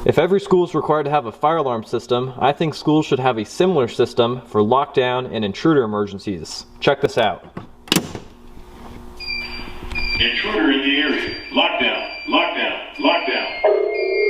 If every school is required to have a fire alarm system, I think schools should have a similar system for lockdown and intruder emergencies. Check this out. Intruder in the area. Lockdown, lockdown, lockdown.